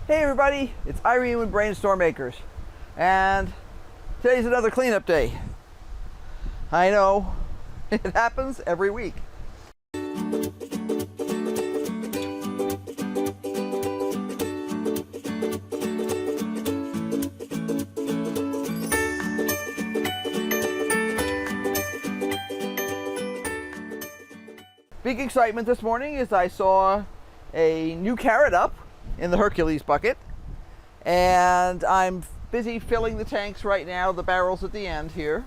Hey everybody, it's Irene with BrainStormAcres, and today's another cleanup day. I know, it happens every week. Big excitement this morning is I saw a new carrot up in the Hercules bucket, and I'm busy filling the tanks right now, the barrels at the end here,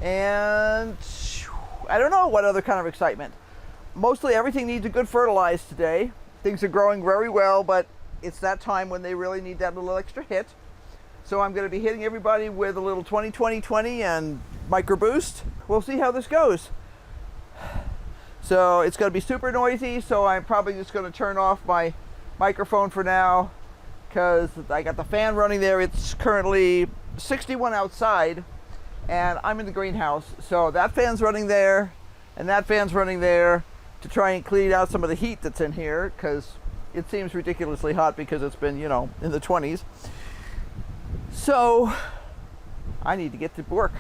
and I don't know what other kind of excitement. Mostly everything needs a good fertilize today. Things are growing very well, but it's that time when they really need that little extra hit. So I'm going to be hitting everybody with a little 20-20-20 and micro boost. We'll see how this goes. So it's going to be super noisy, so I'm probably just going to turn off my microphone for now because I got the fan running there. It's currently 61 outside and I'm in the greenhouse, so that fan's running there and that fan's running there to try and clean out some of the heat that's in here, because it seems ridiculously hot because it's been, you know, in the 20s. So I need to get to work.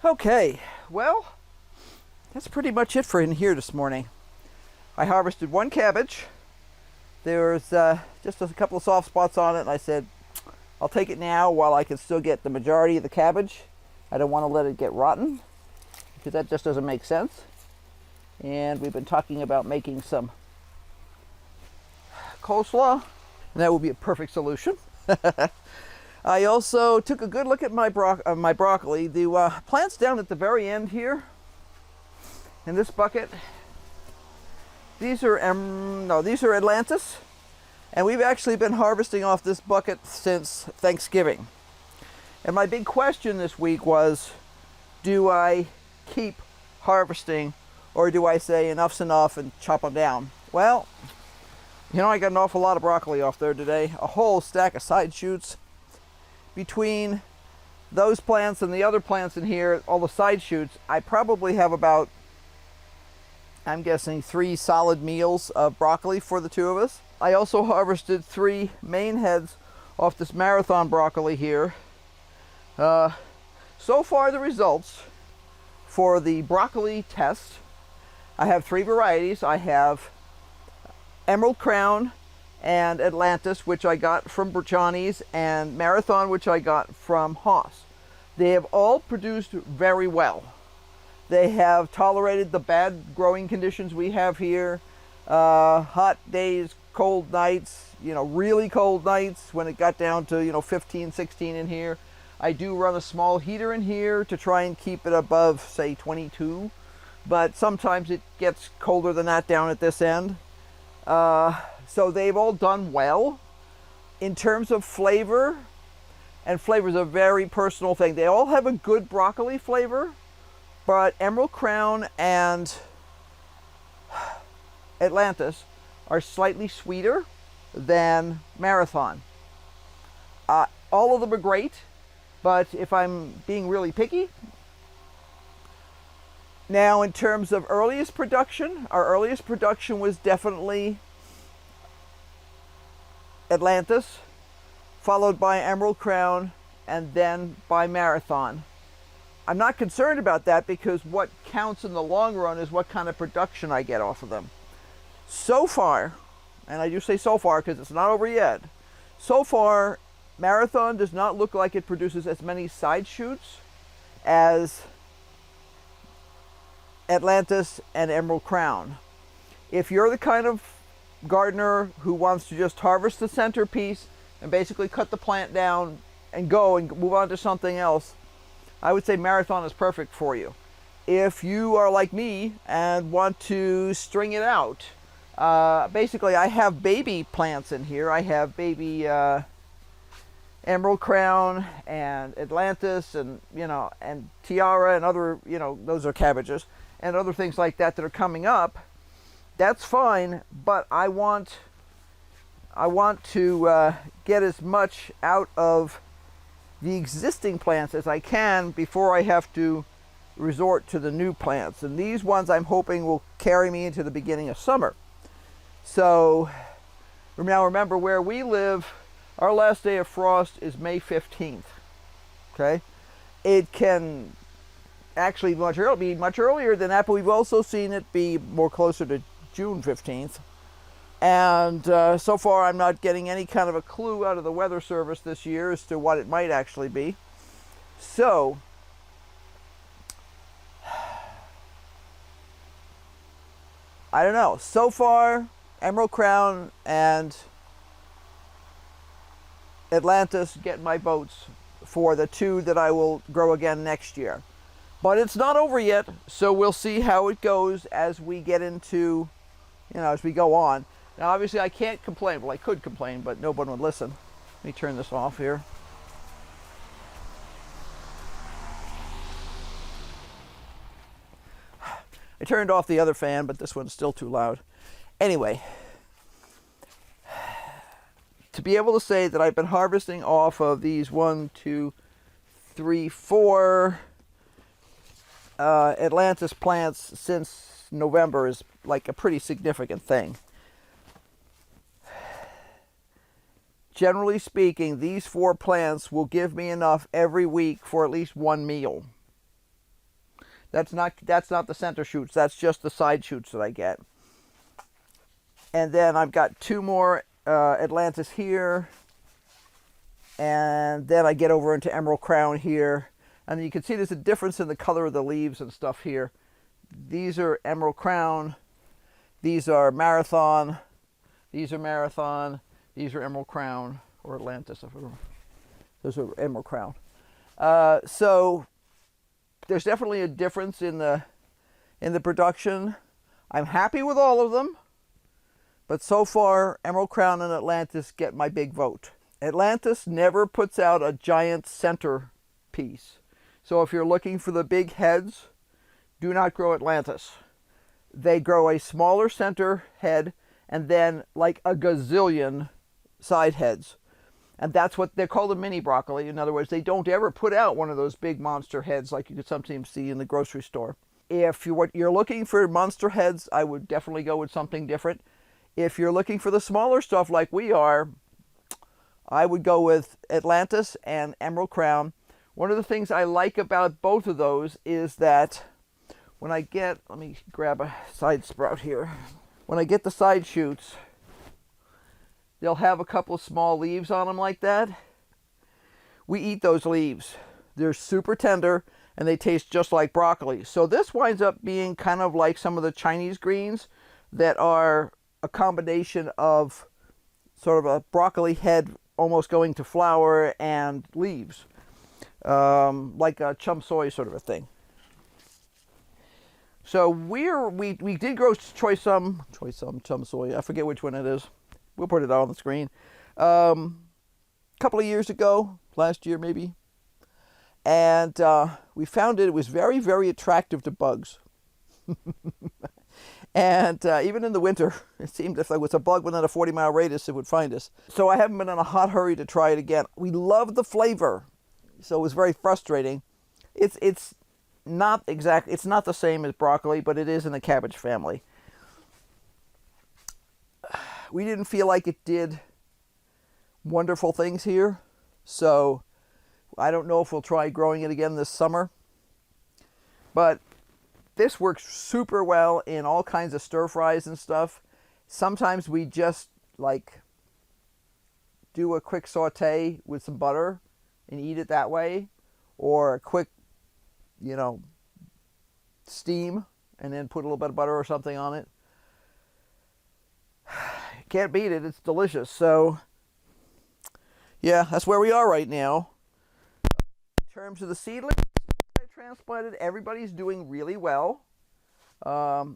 Okay, well, that's pretty much it for in here this morning. I harvested one cabbage. There was just a couple of soft spots on it, and I said, I'll take it now while I can still get the majority of the cabbage. I don't want to let it get rotten, because that just doesn't make sense. And we've been talking about making some coleslaw, and that would be a perfect solution. I also took a good look at my broccoli. The plants down at the very end here in this bucket, these are Atlantis, and we've actually been harvesting off this bucket since Thanksgiving. And my big question this week was, do I keep harvesting or do I say enough's enough and chop them down? Well, you know, I got an awful lot of broccoli off there today, a whole stack of side shoots. Between those plants and the other plants in here, all the side shoots, I probably have about, I'm guessing, 3 solid meals of broccoli for the two of us. I also harvested 3 main heads off this marathon broccoli here. So far the results for the broccoli test, I have 3 varieties. I have Emerald Crown and Atlantis, which I got from Johnny's, and Marathon, which I got from Haas. They have all produced very well. They have tolerated the bad growing conditions we have here. Hot days, cold nights, you know, really cold nights when it got down to, you know, 15, 16 in here. I do run a small heater in here to try and keep it above, say, 22, but sometimes it gets colder than that down at this end. So they've all done well. In terms of flavor, and flavor is a very personal thing, they all have a good broccoli flavor, but Emerald Crown and Atlantis are slightly sweeter than Marathon. All of them are great, but if I'm being really picky, now in terms of earliest production, our earliest production was definitely Atlantis, followed by Emerald Crown, and then by Marathon. I'm not concerned about that because what counts in the long run is what kind of production I get off of them. So far, and I do say so far because it's not over yet, so far Marathon does not look like it produces as many side shoots as Atlantis and Emerald Crown. If you're the kind of gardener who wants to just harvest the centerpiece and basically cut the plant down and go and move on to something else, I would say Marathon is perfect for you. If you are like me and want to string it out, basically I have baby plants in here. I have baby Emerald Crown and Atlantis and, and Tiara and other, those are cabbages and other things like that that are coming up. That's fine, but I want to get as much out of the existing plants as I can before I have to resort to the new plants. And these ones I'm hoping will carry me into the beginning of summer. So now remember where we live, our last day of frost is May 15th. Okay? It can actually be much earlier than that, but we've also seen it be more closer to June 15th. And so far I'm not getting any kind of a clue out of the weather service this year as to what it might actually be. So I don't know. So far, Emerald Crown and Atlantis get my votes for the two that I will grow again next year. But it's not over yet, so we'll see how it goes as we get into, as we go on. Now, obviously, I can't complain. Well, I could complain, but no one would listen. Let me turn this off here. I turned off the other fan, but this one's still too loud. Anyway, to be able to say that I've been harvesting off of these 4 Atlantis plants since November is like a pretty significant thing. Generally speaking, these 4 plants will give me enough every week for at least one meal. That's not the center shoots, that's just the side shoots that I get. And then I've got 2 more Atlantis here, and then I get over into Emerald Crown here, and you can see there's a difference in the color of the leaves and stuff here. These are Emerald Crown, these are Marathon, these are Marathon, these are Emerald Crown, or Atlantis. Those are Emerald Crown. So there's definitely a difference in the production. I'm happy with all of them, but so far Emerald Crown and Atlantis get my big vote. Atlantis never puts out a giant center piece. So if you're looking for the big heads, do not grow Atlantis. They grow a smaller center head and then like a gazillion side heads. And that's what they're called, a mini broccoli. In other words, they don't ever put out one of those big monster heads like you could sometimes see in the grocery store. If you're looking for monster heads, I would definitely go with something different. If you're looking for the smaller stuff like we are, I would go with Atlantis and Emerald Crown. One of the things I like about both of those is that when I get, let me grab a side sprout here. When I get the side shoots, they'll have a couple of small leaves on them like that. We eat those leaves. They're super tender and they taste just like broccoli. So this winds up being kind of like some of the Chinese greens that are a combination of sort of a broccoli head almost going to flower and leaves. Like a chum soy sort of a thing. So we did grow choy sum chum soy. I forget which one it is. We'll put it out on the screen. A couple of years ago, last year maybe, and we found it was very, very attractive to bugs. And even in the winter, it seemed if there was a bug within a 40-mile radius, it would find us. So I haven't been in a hot hurry to try it again. We love the flavor, so it was very frustrating. It's not the same as broccoli, but it is in the cabbage family. We didn't feel like it did wonderful things here, so I don't know if we'll try growing it again this summer. But this works super well in all kinds of stir fries and stuff. Sometimes we just like do a quick saute with some butter and eat it that way, or a quick, steam and then put a little bit of butter or something on it. Can't beat it. It's delicious. So yeah, that's where we are right now. In terms of the seedlings I transplanted, everybody's doing really well. Got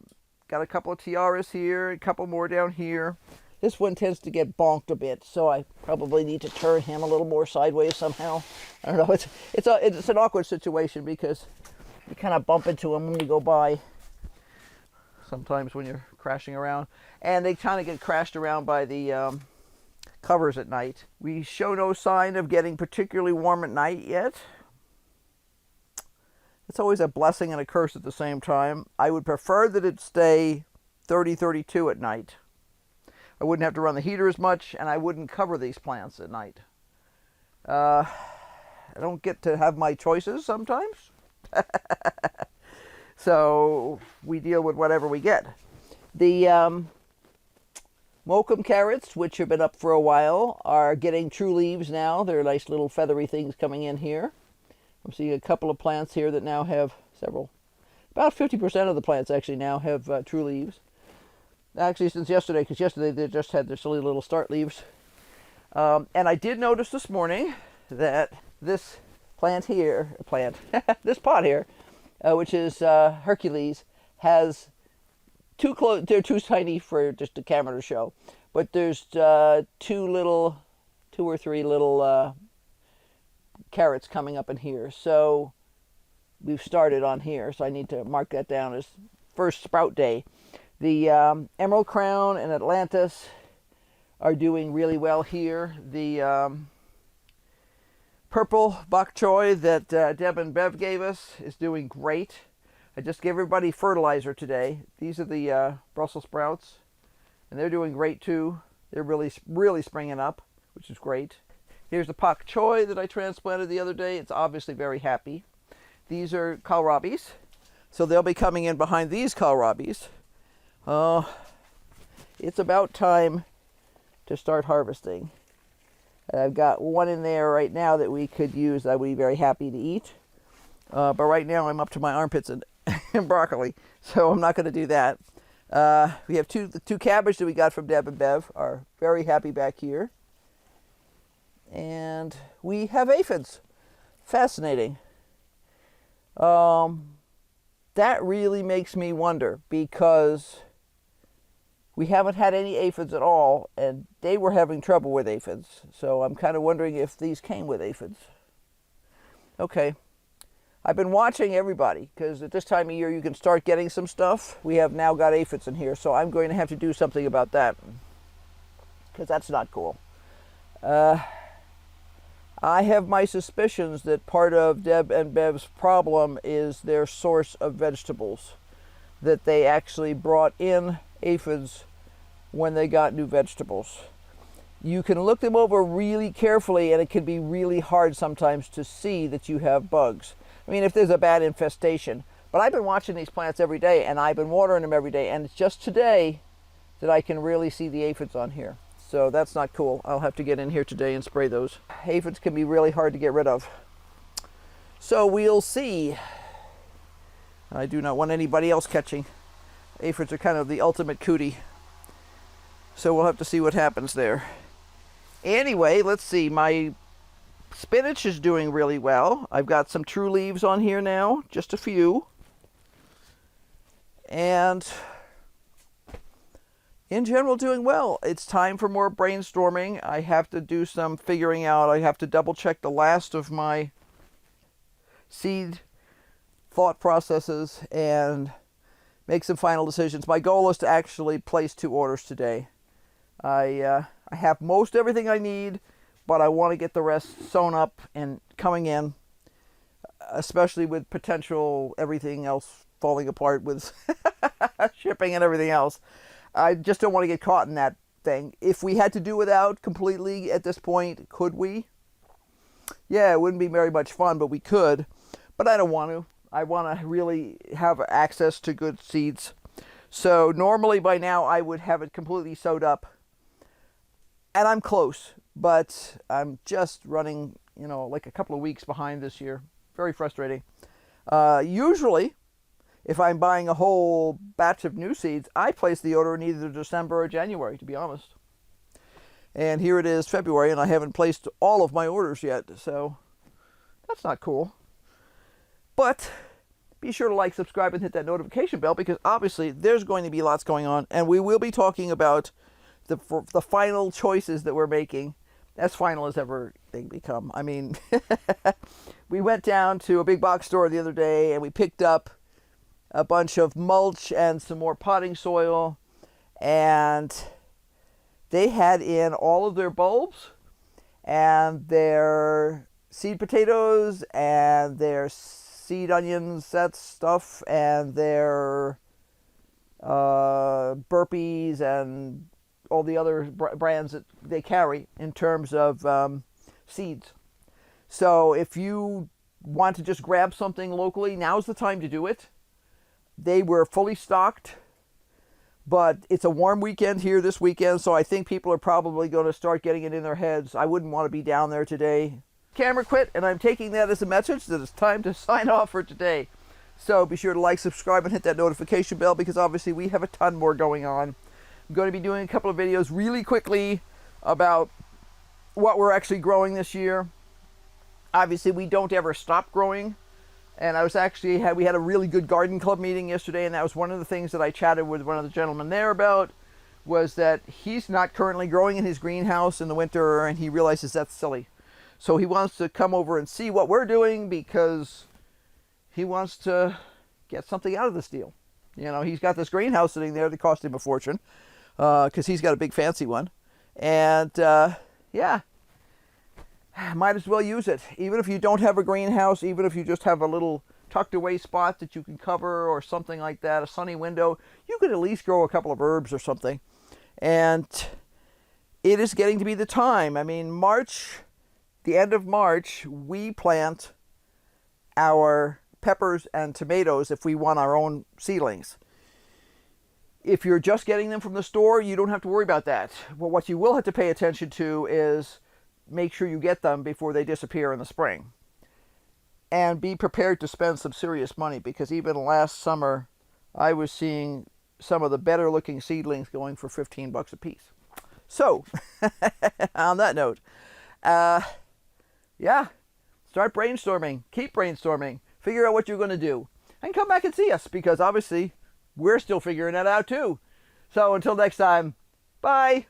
a couple of tiaras here, a couple more down here. This one tends to get bonked a bit, so I probably need to turn him a little more sideways somehow. I don't know. It's an awkward situation because you kind of bump into them when you go by. Sometimes when you're crashing around, and they kind of get crashed around by the covers at night. We show no sign of getting particularly warm at night yet. It's always a blessing and a curse at the same time. I would prefer that it stay 30, 32 at night. I wouldn't have to run the heater as much, and I wouldn't cover these plants at night. I don't get to have my choices sometimes. So we deal with whatever we get. The Mokum carrots, which have been up for a while, are getting true leaves now. They're nice little feathery things coming in here. I'm seeing a couple of plants here that now have several. About 50% of the plants actually now have true leaves. Actually, since yesterday, because yesterday they just had their silly little start leaves. And I did notice this morning that this plant here, this pot here, which is Hercules, has they're too tiny for just a camera to show, but there's two or three little carrots coming up in here. So we've started on here, so I need to mark that down as first sprout day. The Emerald Crown and Atlantis are doing really well here. The purple bok choy that Deb and Bev gave us is doing great. I just gave everybody fertilizer today. These are the Brussels sprouts, and they're doing great too. They're really springing up, which is great. Here's the bok choy that I transplanted the other day. It's obviously very happy. These are kohlrabis, so they'll be coming in behind these kohlrabis. It's about time to start harvesting. I've got one in there right now that we could use that we'd be very happy to eat. But right now I'm up to my armpits in broccoli, so I'm not going to do that. We have the two cabbage that we got from Deb and Bev are very happy back here. And we have aphids. Fascinating. That really makes me wonder, because we haven't had any aphids at all, and they were having trouble with aphids. So I'm kind of wondering if these came with aphids. Okay. I've been watching everybody, because at this time of year you can start getting some stuff. We have now got aphids in here, so I'm going to have to do something about that, because that's not cool. I have my suspicions that part of Deb and Bev's problem is their source of vegetables, that they actually brought in aphids when they got new vegetables. You can look them over really carefully, and it can be really hard sometimes to see that you have bugs. I mean, if there's a bad infestation. But I've been watching these plants every day, and I've been watering them every day, and it's just today that I can really see the aphids on here. So that's not cool. I'll have to get in here today and spray those. Aphids can be really hard to get rid of. So we'll see. I do not want anybody else catching. Aphids are kind of the ultimate cootie. So we'll have to see what happens there. Anyway, let's see. My spinach is doing really well. I've got some true leaves on here now, just a few. And in general, doing well. It's time for more brainstorming. I have to do some figuring out. I have to double check the last of my seed thought processes and make some final decisions. My goal is to actually place 2 orders today. I have most everything I need, but I want to get the rest sewn up and coming in, especially with potential everything else falling apart with shipping and everything else. I just don't want to get caught in that thing. If we had to do without completely at this point, could we? Yeah, it wouldn't be very much fun, but we could. But I don't want to. I want to really have access to good seeds. So normally by now I would have it completely sewed up. And I'm close, but I'm just running, like a couple of weeks behind this year. Very frustrating. Usually, if I'm buying a whole batch of new seeds, I place the order in either December or January, to be honest. And here it is February, and I haven't placed all of my orders yet, so that's not cool. But be sure to like, subscribe, and hit that notification bell, because obviously there's going to be lots going on, and we will be talking about the final choices that we're making, as final as ever they become. I mean, we went down to a big box store the other day, and we picked up a bunch of mulch and some more potting soil, and they had in all of their bulbs and their seed potatoes and their seed onions, that stuff, and their burpees and all the other brands that they carry in terms of seeds. So if you want to just grab something locally, now's the time to do it. They were fully stocked, but it's a warm weekend here this weekend, so I think people are probably going to start getting it in their heads. I wouldn't want to be down there today. Camera quit, and I'm taking that as a message that it's time to sign off for today. So be sure to like, subscribe, and hit that notification bell, because obviously we have a ton more going on. I'm going to be doing a couple of videos really quickly about what we're actually growing this year. Obviously, we don't ever stop growing. And we had a really good garden club meeting yesterday, and that was one of the things that I chatted with one of the gentlemen there about, was that he's not currently growing in his greenhouse in the winter, and he realizes that's silly. So he wants to come over and see what we're doing, because he wants to get something out of this deal. He's got this greenhouse sitting there that cost him a fortune, because he's got a big fancy one. And yeah, might as well use it. Even if you don't have a greenhouse, even if you just have a little tucked away spot that you can cover or something like that, a sunny window, you could at least grow a couple of herbs or something. And it is getting to be the time. I mean, March, the end of March, we plant our peppers and tomatoes if we want our own seedlings. If you're just getting them from the store, you don't have to worry about that. Well, what you will have to pay attention to is make sure you get them before they disappear in the spring. And be prepared to spend some serious money, because even last summer, I was seeing some of the better looking seedlings going for $15 a piece. So, on that note, yeah, start brainstorming, keep brainstorming, figure out what you're going to do, and come back and see us, because obviously we're still figuring that out too. So until next time, bye.